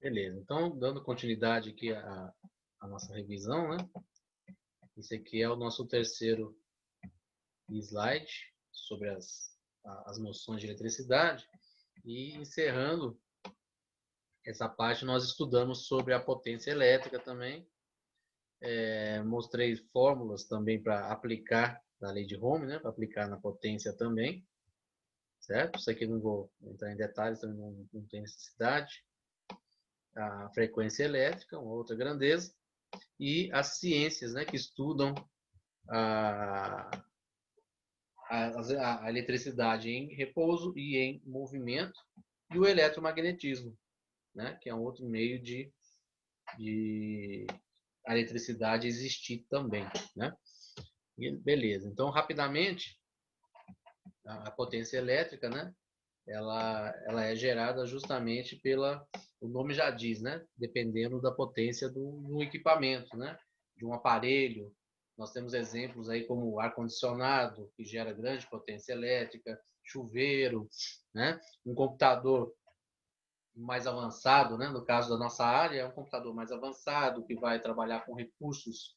Beleza, então, dando continuidade aqui à nossa revisão, né? Esse aqui é o nosso terceiro slide sobre as noções de eletricidade. E encerrando essa parte, nós estudamos sobre a potência elétrica também. Mostrei fórmulas também para aplicar na lei de Ohm, né? Para aplicar na potência também, certo? Isso aqui não vou entrar em detalhes, também não tem necessidade. A frequência elétrica, uma outra grandeza. E as ciências, né, que estudam a, a eletricidade em repouso e em movimento, e o eletromagnetismo, né, que é um outro meio de a eletricidade existir também, né? E beleza. Então, rapidamente, a potência elétrica, né, ela é gerada justamente o nome já diz, né, dependendo da potência do equipamento, né, de um aparelho. Nós temos exemplos aí como o ar-condicionado, que gera grande potência elétrica, chuveiro, né, um computador mais avançado, né, no caso da nossa área, é um computador mais avançado, que vai trabalhar com recursos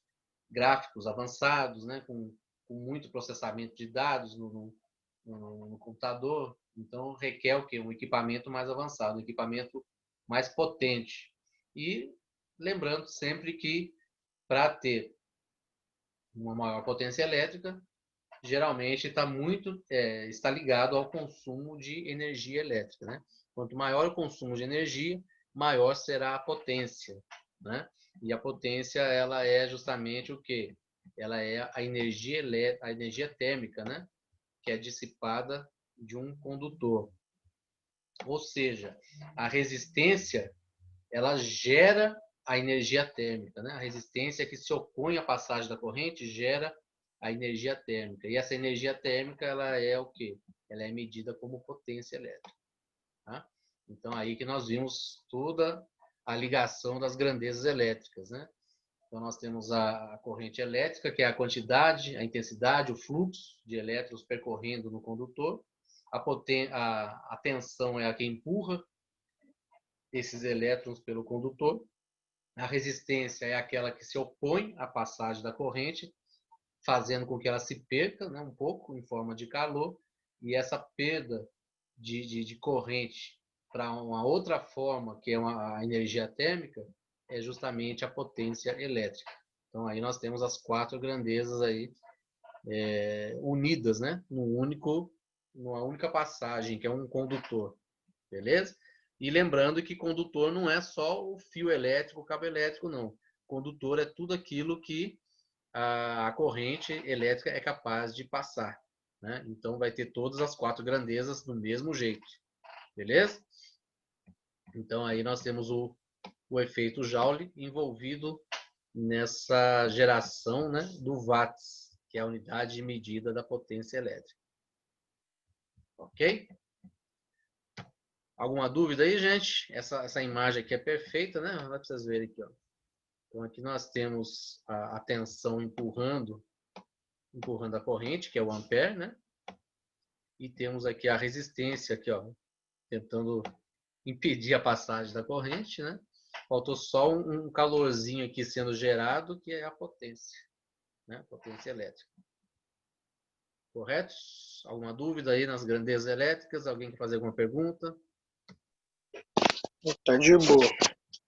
gráficos avançados, né, com muito processamento de dados no computador. Então, requer o quê? Um equipamento mais avançado, um equipamento mais potente. E lembrando sempre que para ter uma maior potência elétrica, geralmente está ligado ao consumo de energia elétrica, né? Quanto maior o consumo de energia, maior será a potência, né? E a potência, ela é justamente o quê? Ela é a energia térmica, né? Que é dissipada de um condutor. Ou seja, a resistência, ela gera a energia térmica, né? A resistência que se opõe à passagem da corrente gera a energia térmica. E essa energia térmica, ela é o quê? Ela é medida como potência elétrica. Tá? Então, aí que nós vimos toda a ligação das grandezas elétricas, né? Então, nós temos a corrente elétrica, que é a quantidade, a intensidade, o fluxo de elétrons percorrendo no condutor. A tensão é a que empurra esses elétrons pelo condutor. A resistência é aquela que se opõe à passagem da corrente, fazendo com que ela se perca, né, um pouco em forma de calor. E essa perda de corrente para uma outra forma, que é a energia térmica, é justamente a potência elétrica. Então, aí nós temos as quatro grandezas aí unidas, né, numa única passagem, que é um condutor. Beleza? E lembrando que condutor não é só o fio elétrico, o cabo elétrico, não. Condutor é tudo aquilo que a corrente elétrica é capaz de passar, né? Então vai ter todas as quatro grandezas do mesmo jeito. Beleza? Então aí nós temos o efeito Joule envolvido nessa geração, né, do watts, que é a unidade de medida da potência elétrica. Ok? Alguma dúvida aí, gente? Essa imagem aqui é perfeita, né? Dá para vocês verem aqui, ó. Então aqui nós temos a tensão empurrando a corrente, que é o ampere, né? E temos aqui a resistência aqui, ó, tentando impedir a passagem da corrente, né? Faltou só um calorzinho aqui sendo gerado, que é a potência, né? Potência elétrica. Correto? Alguma dúvida aí nas grandezas elétricas? Alguém quer fazer alguma pergunta? Tá de boa.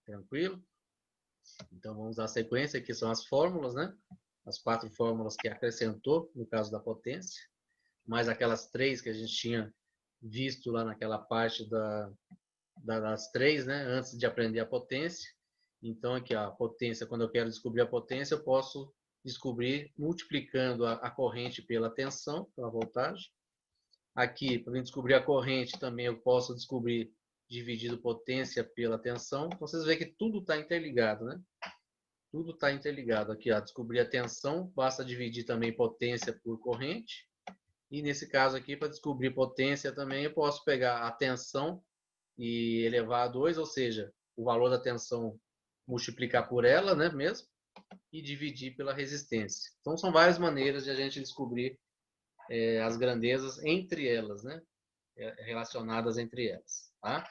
Tranquilo? Então vamos à sequência, que são as fórmulas, né? As quatro fórmulas que acrescentou no caso da potência, mais aquelas três que a gente tinha visto lá naquela parte das três, né? Antes de aprender a potência. Então aqui, ó, a potência, quando eu quero descobrir a potência, eu posso descobrir multiplicando a corrente pela tensão, pela voltagem. Aqui, para descobrir a corrente, também eu posso descobrir dividindo potência pela tensão. Então vocês veem que tudo está interligado, né? Tudo está interligado. Aqui, ó, descobrir a tensão, basta dividir também potência por corrente. E nesse caso aqui, para descobrir potência também, eu posso pegar a tensão e elevar a 2, ou seja, o valor da tensão multiplicar por ela, né, mesmo, e dividir pela resistência. Então, são várias maneiras de a gente descobrir as grandezas entre elas, né, relacionadas entre elas. Tá?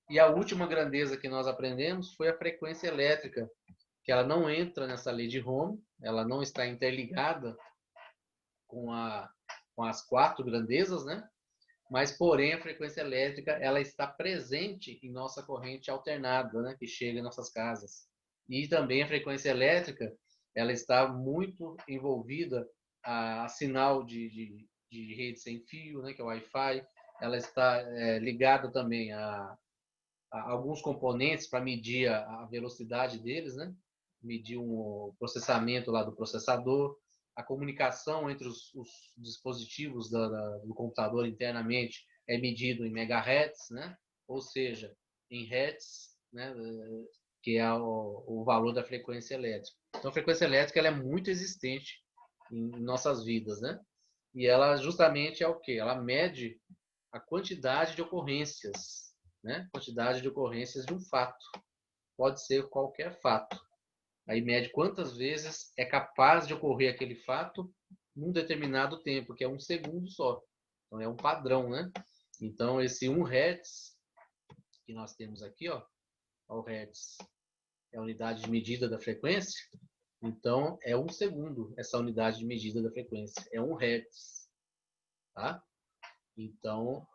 E a última grandeza que nós aprendemos foi a frequência elétrica, que ela não entra nessa lei de Ohm, ela não está interligada com as 4 grandezas, né? Mas, porém, a frequência elétrica ela está presente em nossa corrente alternada, né? Que chega em nossas casas. E também a frequência elétrica ela está muito envolvida a sinal de rede sem fio, né? Que é o Wi-Fi. Ela está ligada também a alguns componentes para medir a velocidade deles, né? Medir o processamento lá do processador, a comunicação entre os dispositivos do computador internamente é medido em megahertz, né? Ou seja, em hertz, né? Que é o valor da frequência elétrica. Então, a frequência elétrica ela é muito existente em nossas vidas, né? E ela justamente é o quê? Ela mede a quantidade de ocorrências, né? Quantidade de ocorrências de um fato. Pode ser qualquer fato. Aí mede quantas vezes é capaz de ocorrer aquele fato num determinado tempo, que é 1 segundo só. Então é um padrão, né? Então esse 1 Hz que nós temos aqui, ó, o Hz é a unidade de medida da frequência. Então é 1 segundo essa unidade de medida da frequência. É 1 Hz. Tá? Então,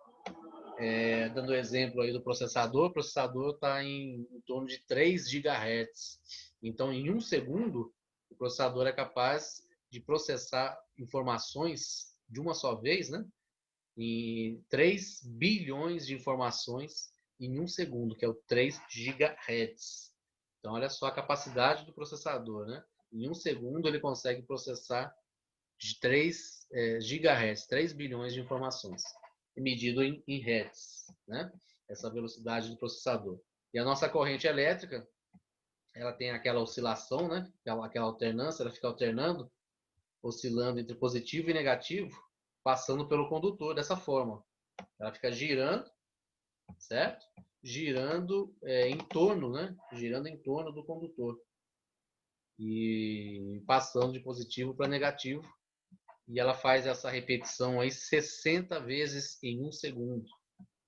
dando exemplo aí do processador, o processador está em torno de 3 GHz. Então, em 1 segundo, o processador é capaz de processar informações de uma só vez, né? Em 3 bilhões de informações em 1 segundo, que é o 3 GHz. Então, olha só a capacidade do processador, né? Em 1 segundo, ele consegue processar de 3 GHz, 3 bilhões de informações, medido em hertz, né? Essa velocidade do processador. E a nossa corrente elétrica, ela tem aquela oscilação, né? Aquela alternância, ela fica alternando, oscilando entre positivo e negativo, passando pelo condutor dessa forma. Ela fica girando, certo? Girando em torno, né? Girando em torno do condutor. E passando de positivo para negativo. E ela faz essa repetição aí 60 vezes em 1 segundo.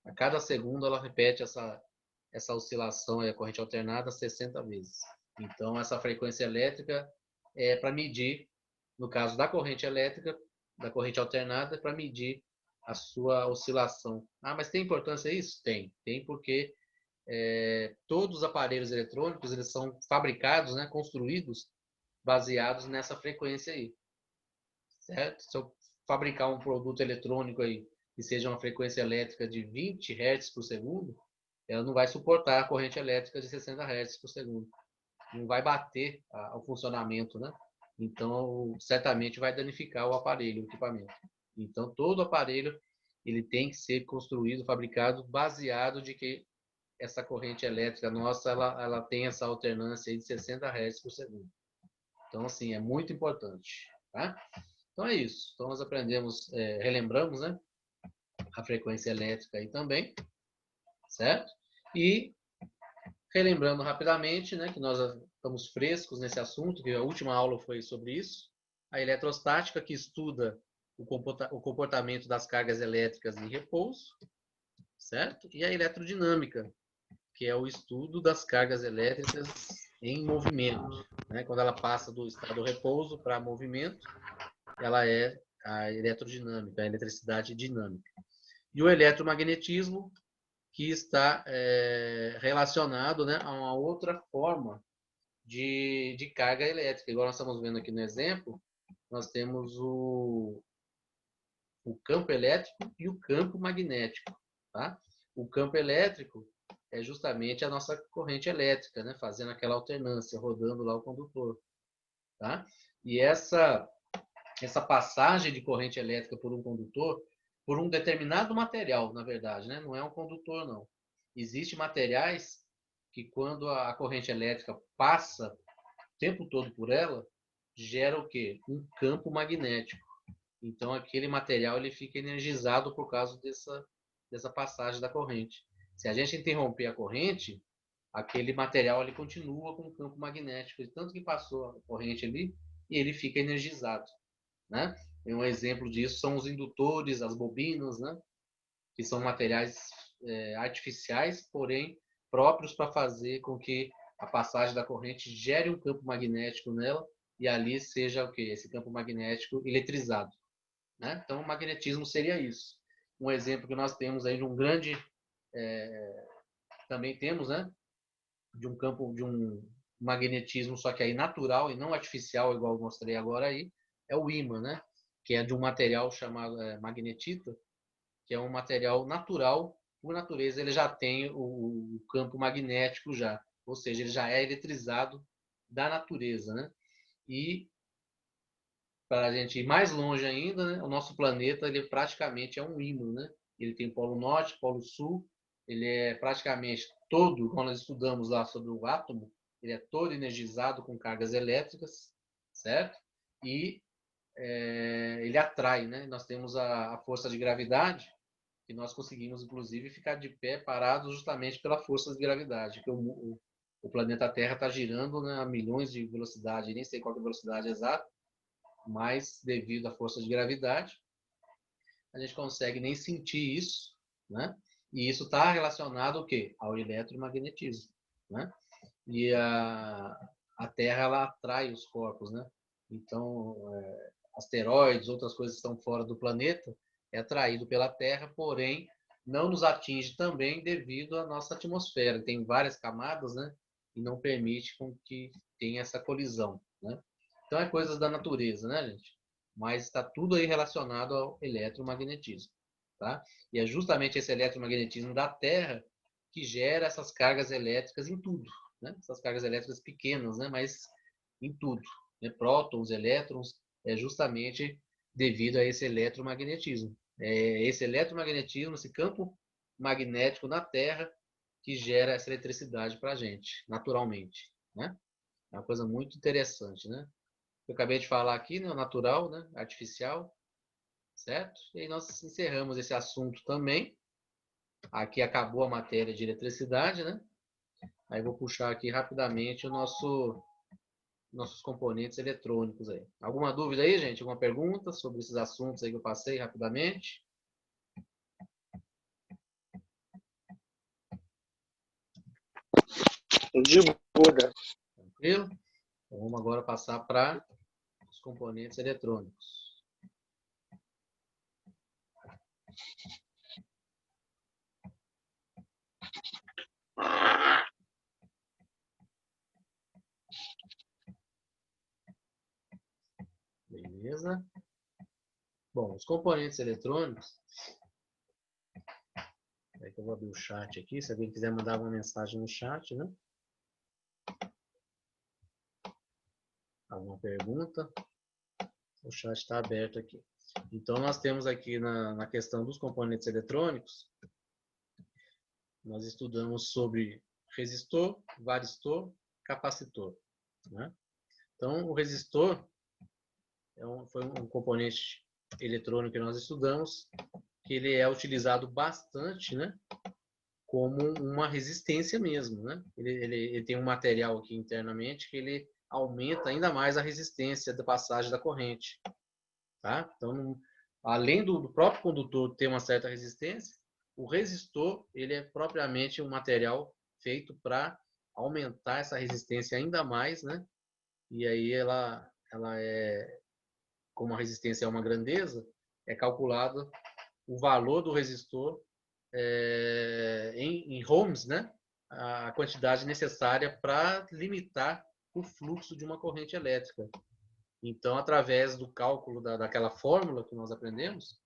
A cada segundo ela repete essa oscilação, a corrente alternada, 60 vezes. Então, essa frequência elétrica é para medir, no caso da corrente elétrica, da corrente alternada, para medir a sua oscilação. Ah, mas tem importância isso? Tem. Tem porque todos os aparelhos eletrônicos eles são fabricados, né, construídos, baseados nessa frequência aí. Certo? Se eu fabricar um produto eletrônico aí que seja uma frequência elétrica de 20 Hz por segundo, ela não vai suportar a corrente elétrica de 60 Hz por segundo. Não vai bater o funcionamento, né? Então, certamente vai danificar o aparelho, o equipamento. Então, todo aparelho ele tem que ser construído, fabricado, baseado de que essa corrente elétrica nossa, ela tem essa alternância aí de 60 Hz por segundo. Então, assim, é muito importante, tá? Então é isso. Então nós aprendemos, relembramos, né, a frequência elétrica aí também, certo? E relembrando rapidamente, né, que nós estamos frescos nesse assunto, que a última aula foi sobre isso. A eletrostática, que estuda o comportamento das cargas elétricas em repouso, certo? E a eletrodinâmica, que é o estudo das cargas elétricas em movimento, né? Quando ela passa do estado repouso para movimento, ela é a eletrodinâmica, a eletricidade dinâmica. E o eletromagnetismo, que está relacionado, né, a uma outra forma de carga elétrica. Igual nós estamos vendo aqui no exemplo, nós temos o campo elétrico e o campo magnético. Tá? O campo elétrico é justamente a nossa corrente elétrica, né, fazendo aquela alternância, rodando lá o condutor. Tá? E essa passagem de corrente elétrica por um condutor, por um determinado material, na verdade, né? Não é um condutor, não. Existem materiais que, quando a corrente elétrica passa o tempo todo por ela, gera o quê? Um campo magnético. Então, aquele material ele fica energizado por causa dessa passagem da corrente. Se a gente interromper a corrente, aquele material ele continua com um campo magnético, tanto que passou a corrente ali, e ele fica energizado. Né? E um exemplo disso são os indutores, as bobinas, né? Que são materiais artificiais, porém próprios para fazer com que a passagem da corrente gere um campo magnético nela e ali seja o quê? Esse campo magnético eletrizado, né? Então, o magnetismo seria isso. Um exemplo que nós temos aí de um grande... também temos, né? De um campo, de um magnetismo, só que aí natural e não artificial, igual eu mostrei agora aí, é o ímã, né? Que é de um material chamado magnetita, que é um material natural, por natureza ele já tem o campo magnético já, ou seja, ele já é eletrizado da natureza, né? E para a gente ir mais longe ainda, né, o nosso planeta ele praticamente é um ímã, né? Ele tem polo norte, polo sul, ele é praticamente todo, quando nós estudamos lá sobre o átomo, ele é todo energizado com cargas elétricas, certo? E ele atrai, né? Nós temos a força de gravidade, que nós conseguimos, inclusive, ficar de pé parados justamente pela força de gravidade, que o planeta Terra está girando, né, a milhões de velocidade, nem sei qual é a velocidade exata, mas devido à força de gravidade, a gente consegue nem sentir isso, né? E isso está relacionado ao quê? Ao eletromagnetismo, né? E a Terra ela atrai os corpos, né? Então, asteroides, outras coisas que estão fora do planeta, é atraído pela Terra, porém não nos atinge também devido à nossa atmosfera. Tem várias camadas, né? E não permite com que tenha essa colisão, né? Então é coisas da natureza, né, gente? Mas está tudo aí relacionado ao eletromagnetismo, tá? E é justamente esse eletromagnetismo da Terra que gera essas cargas elétricas em tudo, né? Essas cargas elétricas pequenas, né? Mas em tudo, né? Prótons, elétrons, é justamente devido a esse eletromagnetismo. É esse eletromagnetismo, esse campo magnético na Terra que gera essa eletricidade para a gente, naturalmente, né? É uma coisa muito interessante, né? Eu acabei de falar aqui, né? O natural, né? Artificial, certo? E aí nós encerramos esse assunto também. Aqui acabou a matéria de eletricidade, né? Aí vou puxar aqui rapidamente nossos componentes eletrônicos aí. Alguma dúvida aí, gente? Alguma pergunta sobre esses assuntos aí que eu passei rapidamente? De Buda. Tranquilo? Então vamos agora passar para os componentes eletrônicos. Beleza? Bom, os componentes eletrônicos, é que eu vou abrir o chat aqui, se alguém quiser mandar uma mensagem no chat, né? Alguma pergunta? O chat está aberto aqui. Então, nós temos aqui na questão dos componentes eletrônicos, nós estudamos sobre resistor, varistor, capacitor, né? Então, o resistor foi um componente eletrônico que nós estudamos, que ele é utilizado bastante, né, como uma resistência mesmo, né? Ele tem um material aqui internamente que ele aumenta ainda mais a resistência da passagem da corrente, tá? Então, além do próprio condutor ter uma certa resistência, o resistor ele é propriamente um material feito para aumentar essa resistência ainda mais, né? E aí ela é, como a resistência é uma grandeza, é calculado o valor do resistor em ohms, né? A quantidade necessária para limitar o fluxo de uma corrente elétrica. Então, através do cálculo daquela fórmula que nós aprendemos,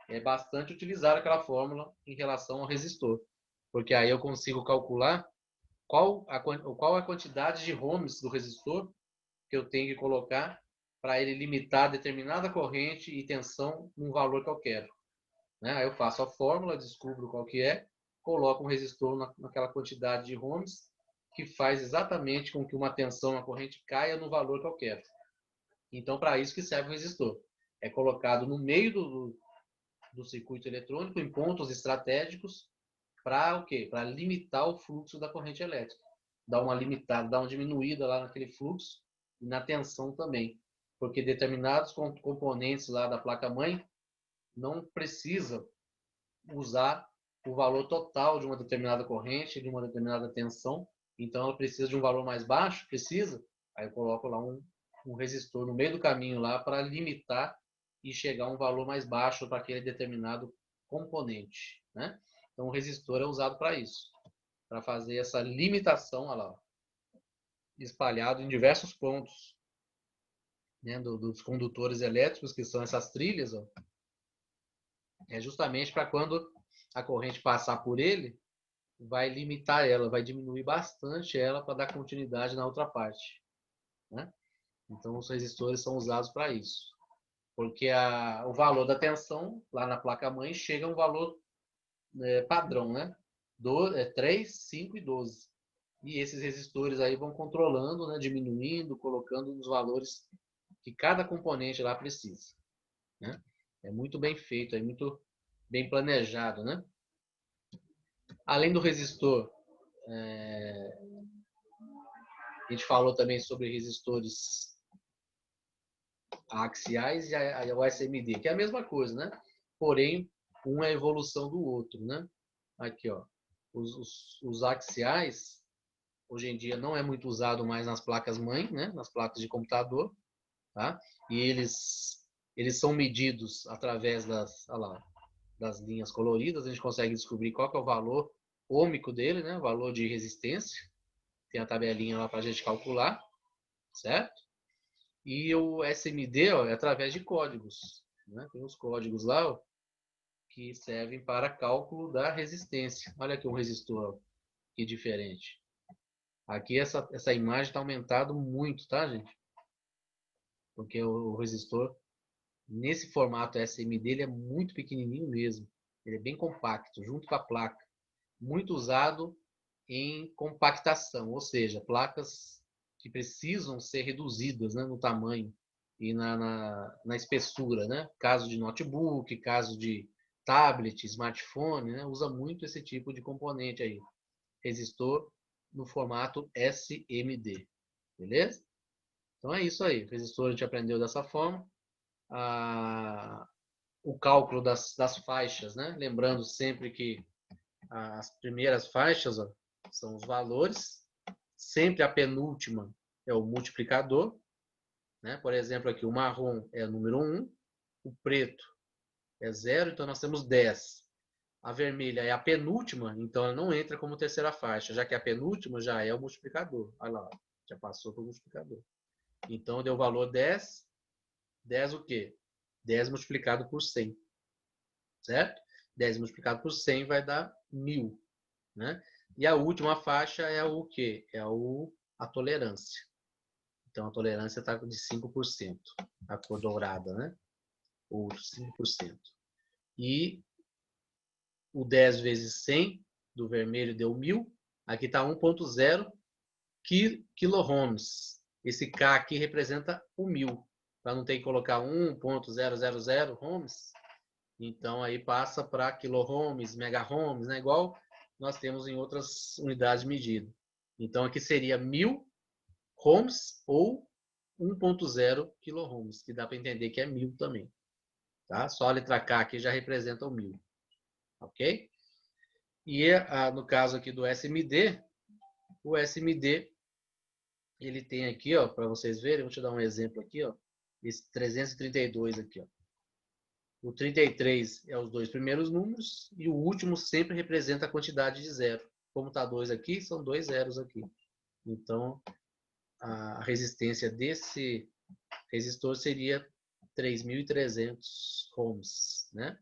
é bastante utilizar aquela fórmula em relação ao resistor, porque aí eu consigo calcular qual a quantidade de ohms do resistor que eu tenho que colocar para ele limitar determinada corrente e tensão num valor que eu quero. Né? Aí eu faço a fórmula, descubro qual que é, coloco um resistor naquela quantidade de ohms que faz exatamente com que uma tensão na corrente caia no valor que eu quero. Então, para isso que serve o resistor. É colocado no meio do circuito eletrônico, em pontos estratégicos, para o quê? Para limitar o fluxo da corrente elétrica. Dar uma limitada, dar uma diminuída lá naquele fluxo e na tensão também. Porque determinados componentes lá da placa-mãe não precisa usar o valor total de uma determinada corrente, de uma determinada tensão. Então, ela precisa de um valor mais baixo? Precisa. Aí eu coloco lá um resistor no meio do caminho lá para limitar e chegar a um valor mais baixo para aquele determinado componente, né? Então, o resistor é usado para isso, para fazer essa limitação, olha lá, espalhado em diversos pontos, né, dos condutores elétricos, que são essas trilhas, ó, é justamente para quando a corrente passar por ele, vai limitar ela, vai diminuir bastante ela para dar continuidade na outra parte, né? Então, os resistores são usados para isso. Porque o valor da tensão, lá na placa-mãe, chega a um valor padrão, né? 3, 5 e 12. E esses resistores aí vão controlando, né? Diminuindo, colocando nos valores que cada componente lá precisa, né? É muito bem feito, é muito bem planejado, né? Além do resistor, a gente falou também sobre resistores axiais e o SMD, que é a mesma coisa, né? Porém, um é a evolução do outro, né? Aqui, ó. Os axiais, hoje em dia, não é muito usado mais nas placas-mãe, né? Nas placas de computador, tá? E eles são medidos através das linhas coloridas. A gente consegue descobrir qual que é o valor ôhmico dele, né? O valor de resistência. Tem a tabelinha lá para a gente calcular, certo? E o SMD, ó, é através de códigos, né? Tem os códigos lá, ó, que servem para cálculo da resistência. Olha aqui um resistor, ó, que diferente. Aqui essa imagem está aumentado muito, tá, gente? Porque o resistor, nesse formato SMD, ele é muito pequenininho mesmo. Ele é bem compacto, junto com a placa. Muito usado em compactação, ou seja, placas que precisam ser reduzidas, né, no tamanho e na espessura, né? Caso de notebook, caso de tablet, smartphone, né? Usa muito esse tipo de componente aí. Resistor no formato SMD, beleza? Então é isso aí. Resistor a gente aprendeu dessa forma. O cálculo das faixas, né? Lembrando sempre que as primeiras faixas, ó, são os valores. Sempre a penúltima é o multiplicador, né? Por exemplo, aqui o marrom é o número 1, o preto é 0, então nós temos 10. A vermelha é a penúltima, então ela não entra como terceira faixa, já que a penúltima já é o multiplicador. Olha lá, já passou para o multiplicador. Então deu o valor 10. 10 o quê? 10 multiplicado por 100, certo? 10 multiplicado por 100 vai dar 1000, né? E a última faixa é o quê? É a tolerância. Então, a tolerância está de 5%, a cor dourada, né? Ou 5%. E o 10 vezes 100 do vermelho deu 1000. Aqui está 1.0 kiloohms. Esse K aqui representa o 1000. Para não ter que colocar 1.000 ohms, então aí passa para kiloohms, megaohms, né? Igual nós temos em outras unidades de medida. Então aqui seria 1000 ohms ou 1.0 kiloohms, que dá para entender que é 1000 também. Tá? Só a letra K aqui já representa o 1000. Ok? E no caso aqui do SMD, o SMD ele tem aqui, ó, para vocês verem, vou te dar um exemplo aqui, ó, esse 332 aqui, ó. O 33 é os dois primeiros números e o último sempre representa a quantidade de zero. Como está 2 aqui, são 2 zeros aqui. Então, a resistência desse resistor seria 3.300 ohms, né?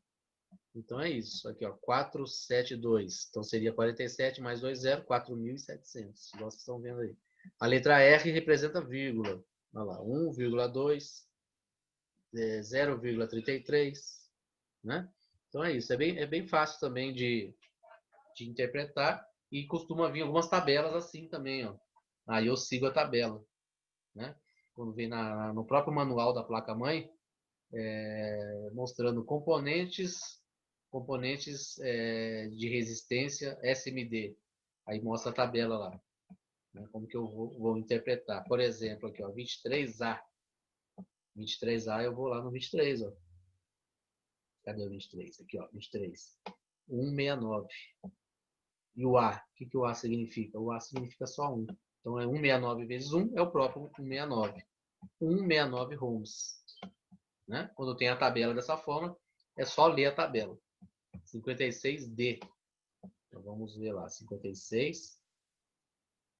Então é isso. Aqui, ó, 472. Então seria 47 mais 2, 0, 4.700. Vocês estão vendo aí. A letra R representa vírgula. Olha lá, 1,2, 0,33, né? Então é isso. É bem fácil também de interpretar e costuma vir algumas tabelas assim também, ó. Aí eu sigo a tabela, né? Quando vem no próprio manual da placa-mãe, mostrando componentes de resistência SMD. Aí mostra a tabela lá, né? Como que eu vou interpretar. Por exemplo, aqui, ó, 23A. 23A, eu vou lá no 23, ó. Cadê o 23? Aqui, ó, 23. 169. E o A, o que o A significa? O A significa só 1. Então, é 169 vezes 1 é o próprio 169. 169 ohms. Né? Quando tem a tabela dessa forma, é só ler a tabela. 56D. Então, vamos ver lá. 56,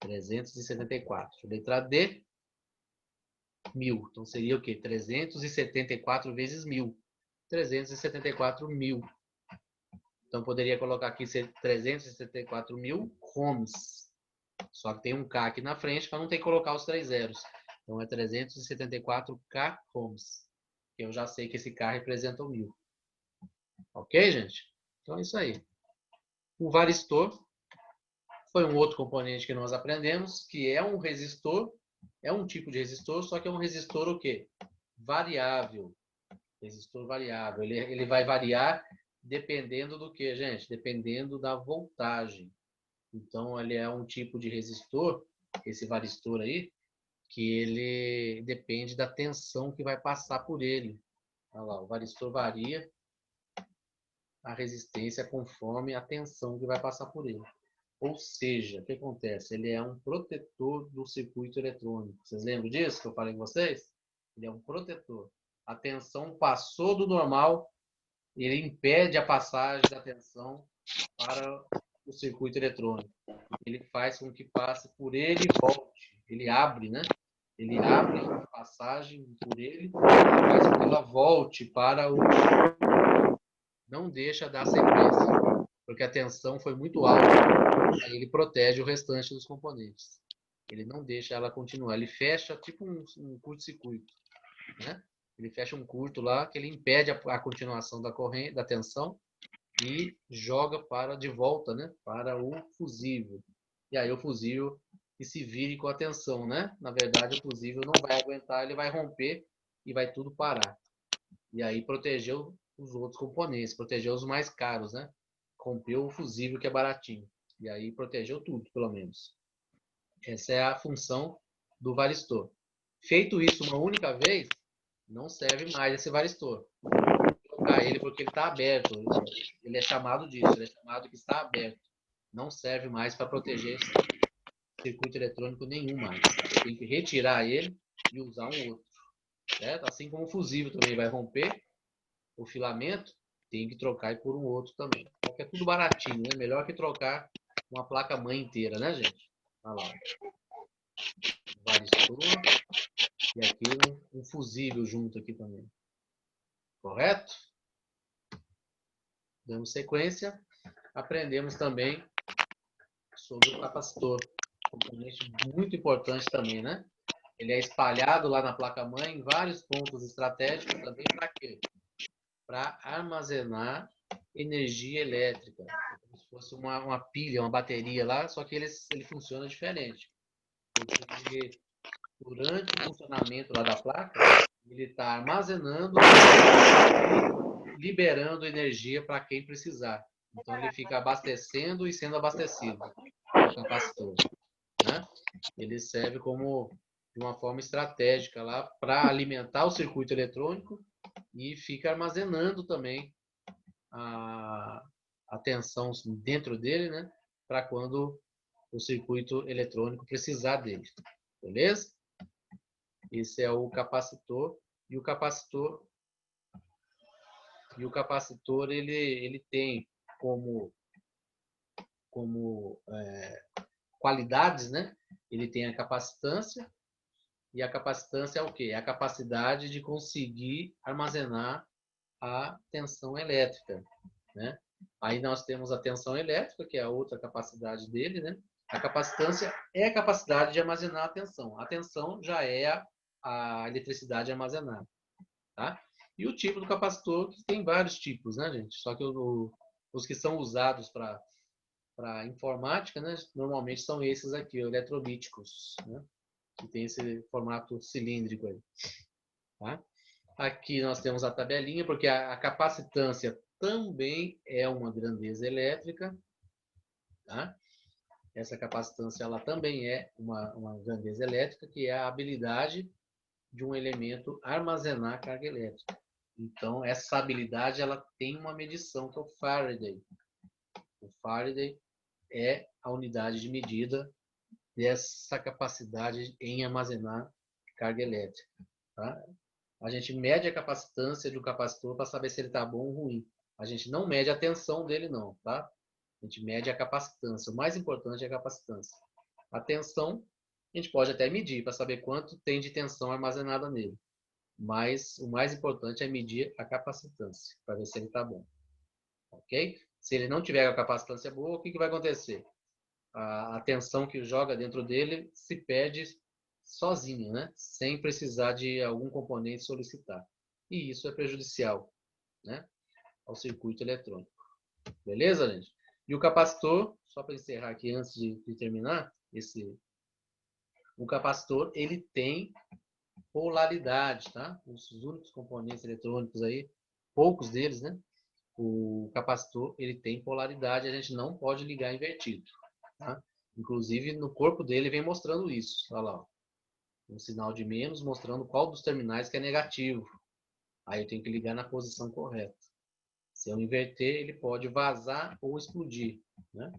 374. Letra D, 1000. Então, seria o quê? 374 vezes 1000. 374 mil. Então, poderia colocar aqui 374 mil ohms. Só que tem um K aqui na frente para não ter que colocar os 3 zeros. Então, é 374K ohms. Que eu já sei que esse K representa o 1000. Ok, gente? Então, é isso aí. O varistor foi um outro componente que nós aprendemos, que é um resistor, é um tipo de resistor, só que é um resistor o quê? Variável. Resistor variável. Ele vai variar dependendo do que, gente? Dependendo da voltagem. Então, ele é um tipo de resistor, esse varistor aí, que ele depende da tensão que vai passar por ele. Olha lá, o varistor varia a resistência conforme a tensão que vai passar por ele. Ou seja, o que acontece? Ele é um protetor do circuito eletrônico. Vocês lembram disso que eu falei com vocês? Ele é um protetor. A tensão passou do normal, ele impede a passagem da tensão para o circuito eletrônico. Ele faz com que passe por ele e volte. Ele abre, né? Ele abre a passagem por ele, faz com que ela volte para o... Não deixa dar sequência, porque a tensão foi muito alta. Aí ele protege o restante dos componentes. Ele não deixa ela continuar. Ele fecha tipo um curto-circuito, né? Ele fecha um curto lá que ele impede a continuação da corrente, da tensão, e joga de volta, né, para o fusível. E aí o fusível que se vire com a tensão, né? Na verdade, o fusível não vai aguentar, ele vai romper e vai tudo parar. E aí protegeu os outros componentes, protegeu os mais caros, né? Rompeu o fusível que é baratinho. E aí protegeu tudo, pelo menos. Essa é a função do varistor. Feito isso uma única vez, não serve mais esse varistor. Trocar ele porque ele está aberto. Ele é chamado disso, ele é chamado que está aberto. Não serve mais para proteger circuito eletrônico nenhum mais. Tem que retirar ele e usar um outro. Certo? Assim como o fusível também vai romper o filamento, tem que trocar por um outro também. Porque é tudo baratinho, né? Melhor que trocar uma placa-mãe inteira, né, gente? Olha lá. Varistor. E aqui um fusível junto aqui também. Correto? Dando sequência, aprendemos também sobre o capacitor. Componente muito importante também, né? Ele é espalhado lá na placa-mãe em vários pontos estratégicos também para quê? Para armazenar energia elétrica. Como se fosse uma pilha, uma bateria lá, só que ele funciona diferente. Porque durante o funcionamento lá da placa, ele está armazenando e liberando energia para quem precisar. Então ele fica abastecendo e sendo abastecido, o capacitor, né? Ele serve como de uma forma estratégica lá para alimentar o circuito eletrônico e fica armazenando também a tensão dentro dele, né? Para quando o circuito eletrônico precisar dele. Beleza? Esse é o capacitor. E o capacitor ele tem como qualidades, né? Ele tem a capacitância, e a capacitância é o quê? É a capacidade de conseguir armazenar a tensão elétrica, né? Aí nós temos a tensão elétrica, que é a outra capacidade dele, né? A capacitância é a capacidade de armazenar a tensão. A tensão já é a eletricidade armazenada, tá? E o tipo do capacitor, que tem vários tipos, né, gente? Só que os que são usados para informática, né, normalmente são esses aqui, eletrolíticos, né? Que tem esse formato cilíndrico aí, tá? Aqui nós temos a tabelinha, porque a capacitância também é uma grandeza elétrica, tá? Essa capacitância ela também é uma grandeza elétrica, que é a habilidade de um elemento armazenar carga elétrica. Então, essa habilidade ela tem uma medição, que é o Faraday. O Faraday é a unidade de medida dessa capacidade em armazenar carga elétrica. Tá? A gente mede a capacitância de um capacitor para saber se ele está bom ou ruim. A gente não mede a tensão dele, não. Tá? A gente mede a capacitância. O mais importante é a capacitância. A tensão, a gente pode até medir para saber quanto tem de tensão armazenada nele. Mas o mais importante é medir a capacitância, para ver se ele está bom. Ok? Se ele não tiver a capacitância boa, o que vai acontecer? A tensão que joga dentro dele se perde sozinho, né? Sem precisar de algum componente solicitar. E isso é prejudicial, né? Ao circuito eletrônico. Beleza, gente? E o capacitor, só para encerrar aqui antes de terminar, o capacitor ele tem polaridade, tá? Os únicos componentes eletrônicos aí, poucos deles, né? O capacitor ele tem polaridade, a gente não pode ligar invertido, tá? Inclusive no corpo dele vem mostrando isso, olha lá, ó. Um sinal de menos mostrando qual dos terminais que é negativo. Aí eu tenho que ligar na posição correta. Se eu inverter, ele pode vazar ou explodir, né?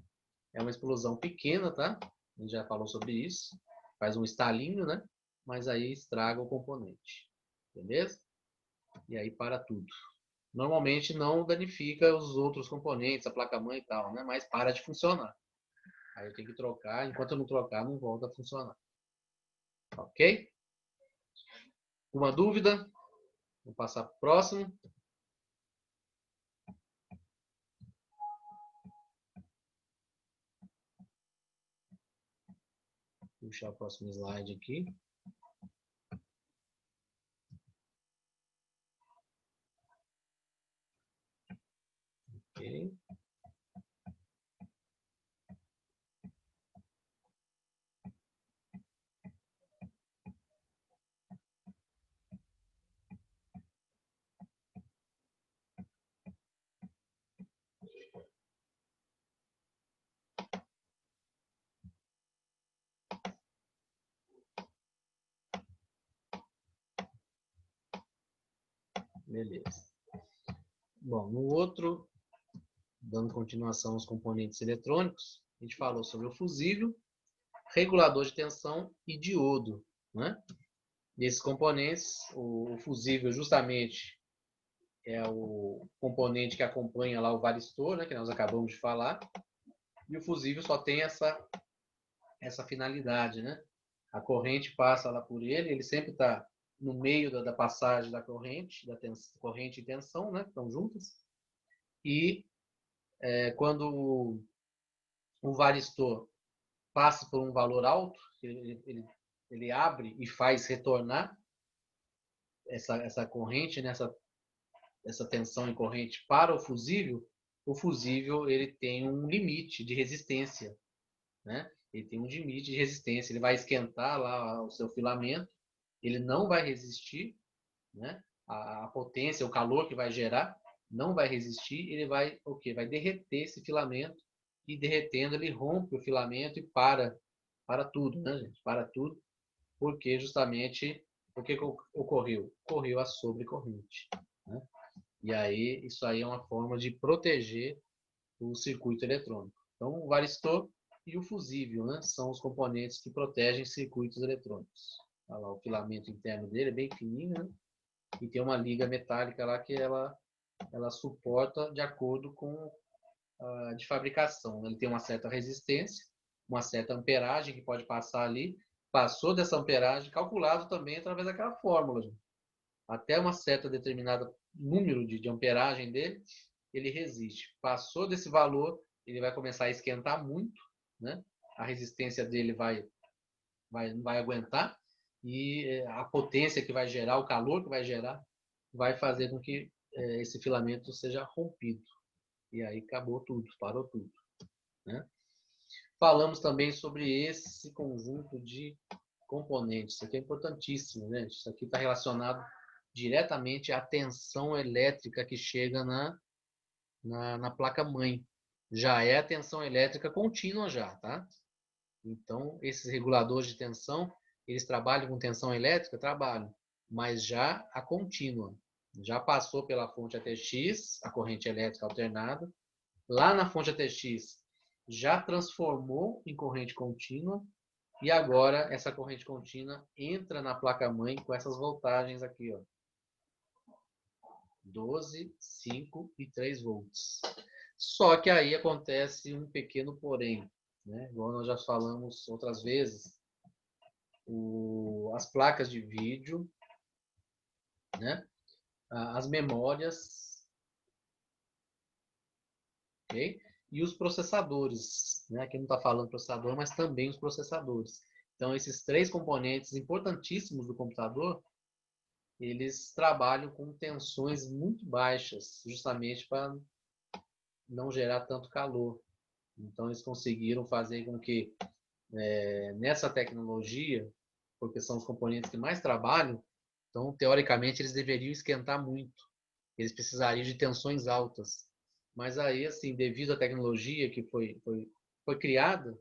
É uma explosão pequena, tá? A gente já falou sobre isso. Faz um estalinho, né? Mas aí estraga o componente. Beleza? E aí para tudo. Normalmente não danifica os outros componentes, a placa-mãe e tal, né? Mas para de funcionar. Aí eu tenho que trocar. Enquanto eu não trocar, não volta a funcionar. Ok? Uma dúvida? Vou passar para o próximo. Vou puxar o próximo slide aqui. Ok. Beleza. Bom, no outro, dando continuação aos componentes eletrônicos, a gente falou sobre o fusível, regulador de tensão e diodo, né? Desses componentes, o fusível justamente é o componente que acompanha lá o varistor, né, que nós acabamos de falar, e o fusível só tem essa finalidade, né? A corrente passa lá por ele, ele sempre está no meio da passagem da corrente, corrente e tensão, né, que estão juntas, e quando o varistor passa por um valor alto, ele abre e faz retornar essa corrente, né, essa tensão em corrente para o fusível ele tem um limite de resistência, né? Ele tem um limite de resistência, ele vai esquentar lá o seu filamento, ele não vai resistir, né? A potência, o calor que vai gerar não vai resistir, ele vai o quê? Vai derreter esse filamento e derretendo ele rompe o filamento e para tudo, né, gente? Para tudo, porque justamente o que ocorreu? Ocorreu a sobrecorrente, né? E aí, isso aí é uma forma de proteger o circuito eletrônico. Então, o varistor e o fusível, né, são os componentes que protegem circuitos eletrônicos. Olha lá, o filamento interno dele é bem fininho, né? E tem uma liga metálica lá que ela suporta de acordo com a de fabricação. Ele tem uma certa resistência, uma certa amperagem que pode passar ali. Passou dessa amperagem, calculado também através daquela fórmula, gente. Até uma certa determinada número de amperagem dele, ele resiste. Passou desse valor, ele vai começar a esquentar muito, né? A resistência dele não vai aguentar e a potência que vai gerar, o calor que vai gerar, vai fazer com que esse filamento seja rompido. E aí acabou tudo, parou tudo, né? Falamos também sobre esse conjunto de componentes. Isso aqui é importantíssimo, né? Isso aqui está relacionado diretamente à tensão elétrica que chega na placa-mãe. Já é a tensão elétrica contínua já, tá? Então, esses reguladores de tensão, eles trabalham com tensão elétrica? Trabalham, mas já a contínua. Já passou pela fonte ATX, a corrente elétrica alternada, lá na fonte ATX já transformou em corrente contínua e agora essa corrente contínua entra na placa-mãe com essas voltagens aqui, ó. 12, 5 e 3 volts. Só que aí acontece um pequeno porém, né? Igual nós já falamos outras vezes, as placas de vídeo, né? As memórias, ok? E os processadores, né? Aqui não está falando processador, mas também os processadores. Então, esses três componentes importantíssimos do computador, eles trabalham com tensões muito baixas, justamente para não gerar tanto calor. Então, eles conseguiram fazer com que, nessa tecnologia, porque são os componentes que mais trabalham, então, teoricamente, eles deveriam esquentar muito. Eles precisariam de tensões altas. Mas aí, assim, devido à tecnologia que foi criada,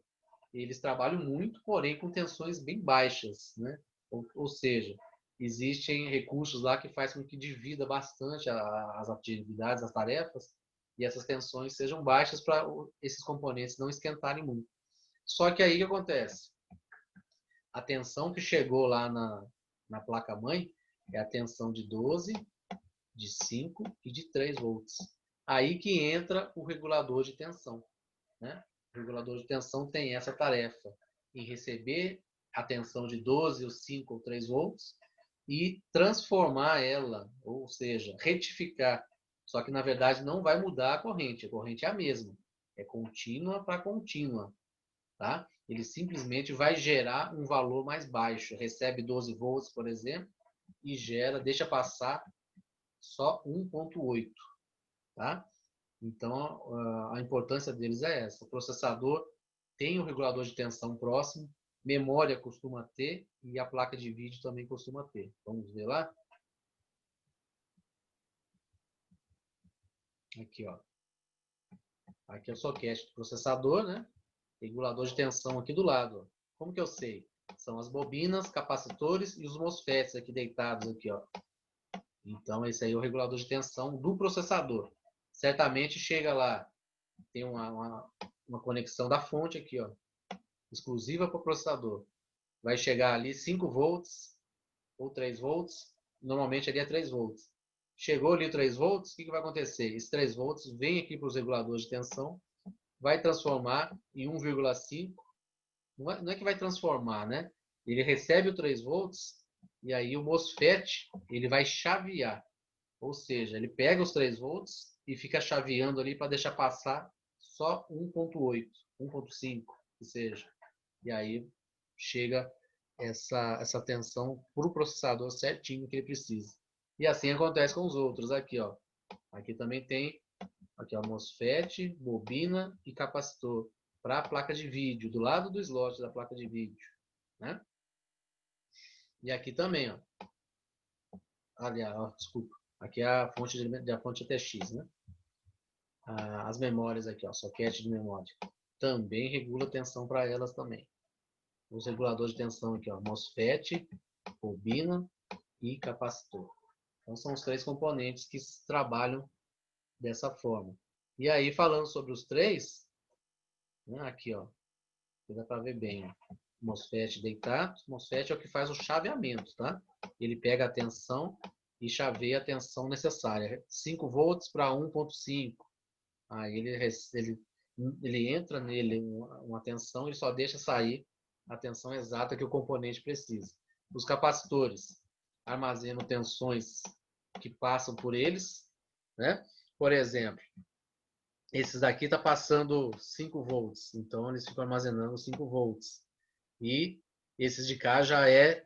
eles trabalham muito, porém com tensões bem baixas, né? Ou seja, existem recursos lá que fazem com que divida bastante as atividades, as tarefas, e essas tensões sejam baixas para esses componentes não esquentarem muito. Só que aí o que acontece? A tensão que chegou lá na placa-mãe é a tensão de 12, de 5 e de 3 volts. Aí que entra o regulador de tensão, né? O regulador de tensão tem essa tarefa em receber a tensão de 12, ou 5 ou 3 volts e transformar ela, ou seja, retificar. Só que na verdade não vai mudar a corrente é a mesma. É contínua para contínua, tá? Ele simplesmente vai gerar um valor mais baixo. Recebe 12 volts, por exemplo, e deixa passar só 1.8, tá? Então, a importância deles é essa. O processador tem o regulador de tensão próximo, memória costuma ter e a placa de vídeo também costuma ter. Vamos ver lá? Aqui, ó. Aqui é o socket do processador, né? Regulador de tensão aqui do lado. Ó. Como que eu sei? São as bobinas, capacitores e os MOSFETs aqui deitados aqui, ó. Então, esse aí é o regulador de tensão do processador. Certamente chega lá, tem uma conexão da fonte aqui, ó, exclusiva para o processador. Vai chegar ali 5 volts ou 3 volts. Normalmente ali é 3 volts. Chegou ali 3 volts, o que vai acontecer? Esses 3 volts vem aqui para os reguladores de tensão, vai transformar em 1,5. Não é que vai transformar, né? Ele recebe o 3 volts e aí o MOSFET ele vai chavear. Ou seja, ele pega os 3 volts e fica chaveando ali para deixar passar só 1.8, 1.5, que seja. E aí chega essa tensão para o processador certinho que ele precisa. E assim acontece com os outros aqui, ó. Aqui também tem aqui, ó, MOSFET, bobina e capacitor para a placa de vídeo, do lado do slot da placa de vídeo, né? E aqui também, ó. Aliás, ó, desculpa. Aqui é a fonte ATX, né? As memórias aqui, ó, socket de memória. Também regula a tensão para elas também. Os reguladores de tensão aqui, ó, MOSFET, bobina e capacitor. Então são os três componentes que trabalham dessa forma. E aí, falando sobre os três, né, aqui, ó, dá para ver bem, ó, MOSFET deitado. MOSFET é o que faz o chaveamento, tá? Ele pega a tensão e chaveia a tensão necessária. 5 volts para 1.5. Aí ele entra nele uma tensão e só deixa sair a tensão exata que o componente precisa. Os capacitores armazenam tensões que passam por eles, né? Por exemplo, esses daqui está passando 5 volts, então eles ficam armazenando 5 volts. E esses de cá já é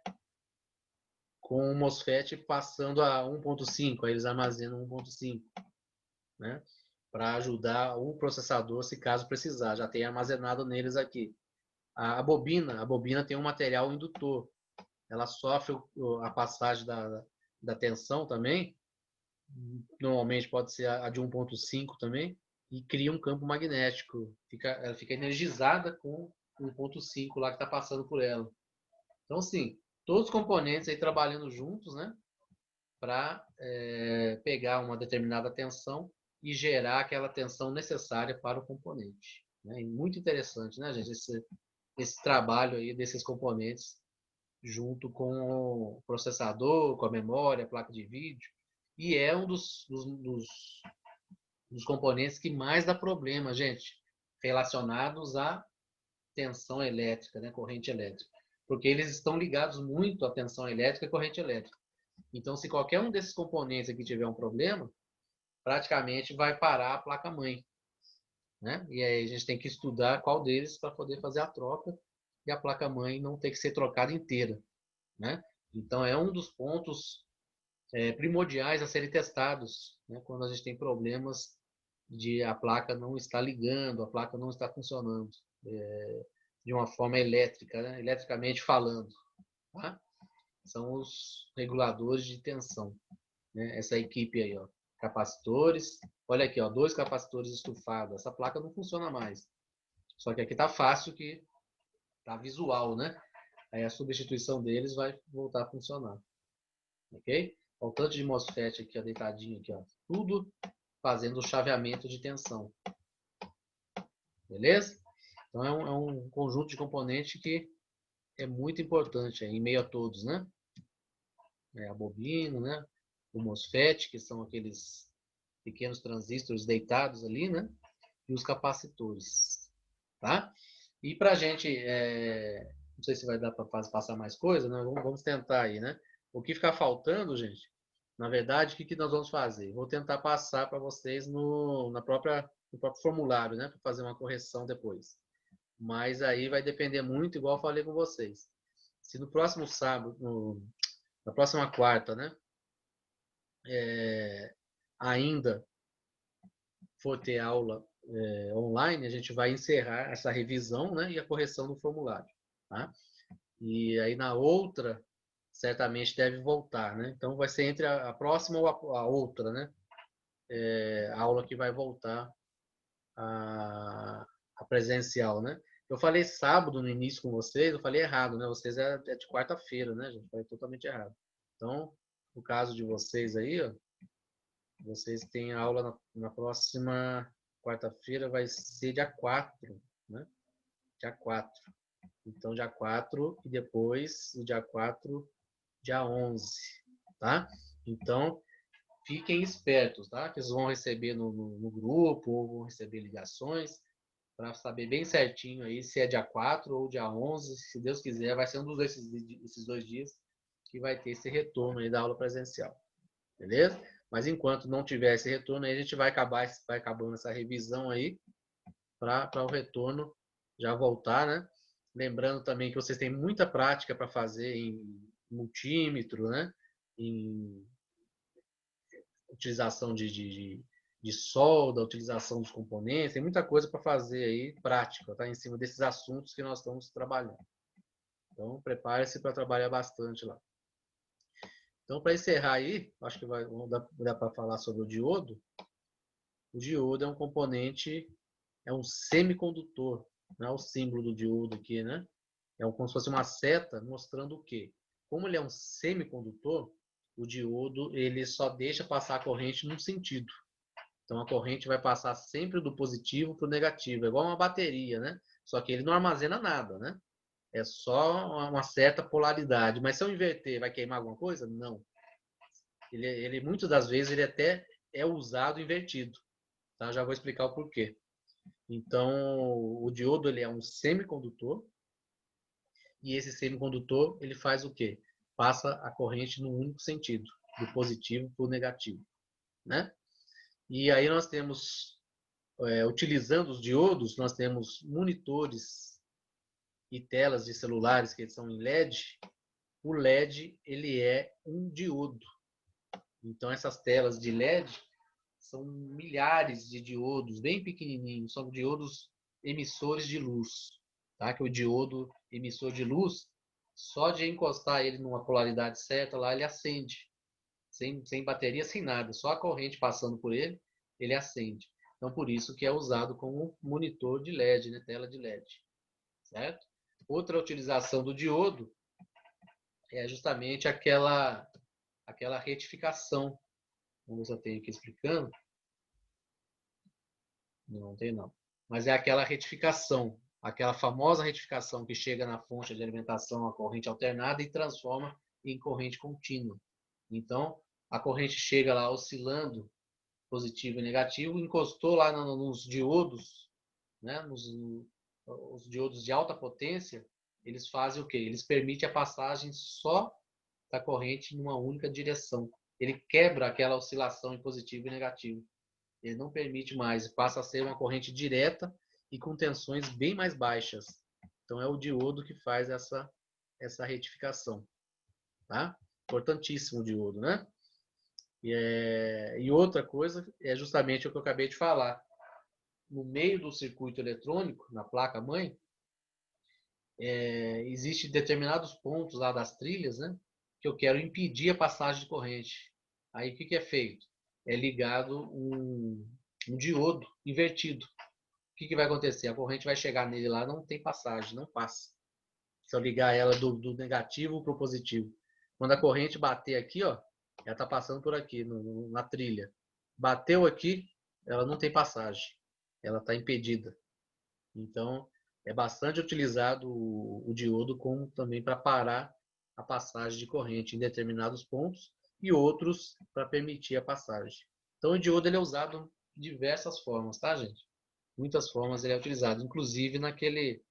com o MOSFET passando a 1.5, aí eles armazenam 1.5, né? Para ajudar o processador se caso precisar, já tem armazenado neles aqui. A bobina tem um material indutor, ela sofre a passagem da tensão também, normalmente pode ser a de 1.5 também, e cria um campo magnético, ela fica energizada com 1.5 lá que está passando por ela. Então, sim, todos os componentes aí trabalhando juntos, né, para pegar uma determinada tensão e gerar aquela tensão necessária para o componente. Né? E muito interessante, né, gente, esse trabalho aí desses componentes junto com o processador, com a memória, a placa de vídeo, e é um dos componentes que mais dá problema, gente, relacionados à tensão elétrica, né, corrente elétrica, porque eles estão ligados muito à tensão elétrica e corrente elétrica. Então, se qualquer um desses componentes aqui tiver um problema, praticamente vai parar a placa-mãe. Né? E aí a gente tem que estudar qual deles para poder fazer a troca e a placa-mãe não ter que ser trocada inteira. Né? Então, é um dos pontos primordiais a serem testados, né? Quando a gente tem problemas de a placa não estar ligando, a placa não está funcionando de uma forma elétrica, né? Eletricamente falando. Tá? São os reguladores de tensão. Né? Essa equipe aí, ó, capacitores. Olha aqui, ó, 2 capacitores estufados. Essa placa não funciona mais. Só que aqui tá fácil que tá visual, né? Aí a substituição deles vai voltar a funcionar. Ok? Olha o tanto de MOSFET aqui, ó, deitadinho aqui, ó. Tudo fazendo o chaveamento de tensão. Beleza? Então é um conjunto de componentes que é muito importante em meio a todos, né? A bobina, né? O MOSFET, que são aqueles pequenos transistores deitados ali, né? E os capacitores, tá? E para a gente, não sei se vai dar para passar mais coisa, né? Vamos tentar aí, né? O que ficar faltando, gente, na verdade, o que nós vamos fazer? Vou tentar passar para vocês no próprio formulário, né? Para fazer uma correção depois. Mas aí vai depender muito, igual eu falei com vocês. Se no próximo sábado, na próxima quarta, né? Ainda for ter aula online, a gente vai encerrar essa revisão, né, e a correção do formulário. Tá? E aí na outra, certamente deve voltar. Né? Então vai ser entre a próxima ou a outra, né? A aula que vai voltar a presencial. Né? Eu falei sábado no início com vocês, eu falei errado, né? Vocês é de quarta-feira, né, gente? Falei totalmente errado. Então, no caso de vocês aí, ó, vocês têm aula na próxima quarta-feira, vai ser dia 4, né? Dia 4. Então, dia 4 e depois, o dia 4, dia 11, tá? Então, fiquem espertos, tá? Que vocês vão receber no grupo, ou vão receber ligações, para saber bem certinho aí se é dia 4 ou dia 11, se Deus quiser, vai ser um desses 2 dias que vai ter esse retorno aí da aula presencial. Beleza? Mas enquanto não tiver esse retorno, aí a gente vai acabando essa revisão aí para o retorno já voltar, né? Lembrando também que vocês têm muita prática para fazer em multímetro, né? Em utilização de solda, utilização dos componentes, tem muita coisa para fazer aí prática, tá? Em cima desses assuntos que nós estamos trabalhando. Então, prepare-se para trabalhar bastante lá. Então, para encerrar aí, acho que vai dar para falar sobre o diodo. O diodo é um componente, é um semicondutor, não é o símbolo do diodo aqui, né? Como se fosse uma seta mostrando o quê? Como ele é um semicondutor, o diodo ele só deixa passar a corrente num sentido. Então a corrente vai passar sempre do positivo para o negativo, é igual uma bateria, né? Só que ele não armazena nada, né? É só uma certa polaridade. Mas se eu inverter, vai queimar alguma coisa? Não. Ele muitas das vezes ele até é usado invertido. Tá? Já vou explicar o porquê. Então, o diodo ele é um semicondutor e esse semicondutor ele faz o quê? Passa a corrente num único sentido, do positivo para o negativo, né? E aí nós temos, utilizando os diodos, nós temos monitores e telas de celulares que são em LED. O LED ele é um diodo. Então essas telas de LED são milhares de diodos, bem pequenininhos, são diodos emissores de luz, tá? Que o diodo emissor de luz, só de encostar ele numa polaridade certa lá, ele acende, sem bateria, sem nada, só a corrente passando por ele, ele acende. Então, por isso que é usado como monitor de LED, né? Tela de LED, certo? Outra utilização do diodo é justamente aquela retificação, como eu tenho aqui explicando, Não tem não. Mas é aquela retificação, aquela famosa retificação que chega na fonte de alimentação a corrente alternada e transforma em corrente contínua. Então, a corrente chega lá oscilando positivo e negativo, encostou lá nos diodos, né? Os diodos de alta potência, eles fazem o quê? Eles permitem a passagem só da corrente numa única direção. Ele quebra aquela oscilação em positivo e negativo. Ele não permite mais, passa a ser uma corrente direta e com tensões bem mais baixas. Então é o diodo que faz essa retificação. Tá? Importantíssimo o diodo, né? E outra coisa é justamente o que eu acabei de falar. No meio do circuito eletrônico, na placa-mãe, existem determinados pontos lá das trilhas, né? Que eu quero impedir a passagem de corrente. Aí o que é feito? É ligado um diodo invertido. O que vai acontecer? A corrente vai chegar nele lá, não tem passagem, não passa. Se eu ligar ela do negativo para o positivo. Quando a corrente bater aqui, ó, ela está passando por aqui, na trilha. Bateu aqui, ela não tem passagem. Ela está impedida. Então, é bastante utilizado o diodo como também para parar a passagem de corrente em determinados pontos e outros para permitir a passagem. Então, o diodo ele é usado de diversas formas, tá, gente? Muitas formas ele é utilizado, inclusive naquele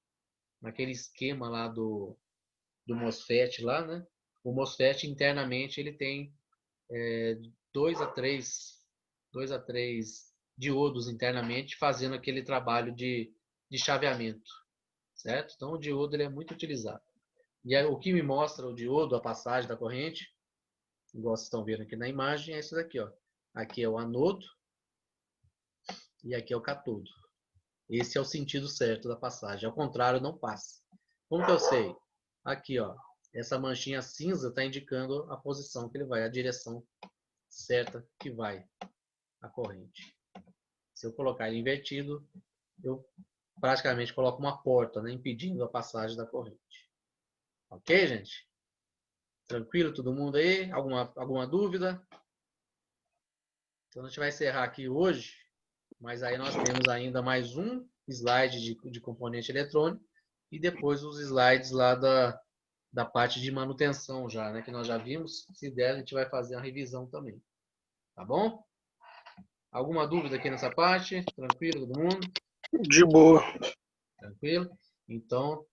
esquema lá do MOSFET lá, né? O MOSFET internamente ele tem 2 a 3 diodos internamente fazendo aquele trabalho de chaveamento, certo? Então o diodo ele é muito utilizado. E aí, o que me mostra o diodo, a passagem da corrente, igual vocês estão vendo aqui na imagem, é isso daqui, ó. Aqui é o anodo e aqui é o catodo. Esse é o sentido certo da passagem. Ao contrário, não passa. Como que eu sei? Aqui, ó. Essa manchinha cinza está indicando a posição que ele vai, a direção certa que vai a corrente. Se eu colocar ele invertido, eu praticamente coloco uma porta, né, impedindo a passagem da corrente. Ok, gente? Tranquilo todo mundo aí? Alguma dúvida? Então a gente vai encerrar aqui hoje, mas aí nós temos ainda mais um slide de componente eletrônico e depois os slides lá da parte de manutenção já, né? Que nós já vimos. Se der, a gente vai fazer a revisão também. Tá bom? Alguma dúvida aqui nessa parte? Tranquilo, todo mundo? De boa. Tranquilo? Então,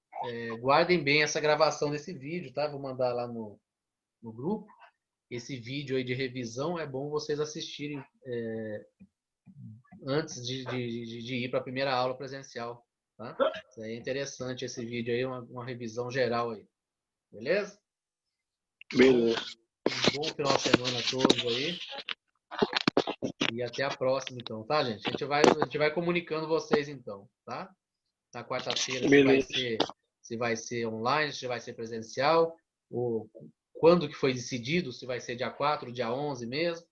guardem bem essa gravação desse vídeo, tá? Vou mandar lá no grupo. Esse vídeo aí de revisão é bom vocês assistirem antes de ir para a primeira aula presencial, tá? Isso aí é interessante esse vídeo aí, uma revisão geral aí. Beleza? Beleza. Um bom final de semana a todos aí. E até a próxima, então, tá, gente? A gente vai comunicando vocês, então, tá? Na quarta-feira, se vai ser online, se vai ser presencial, ou quando que foi decidido, se vai ser dia 4, dia 11 mesmo.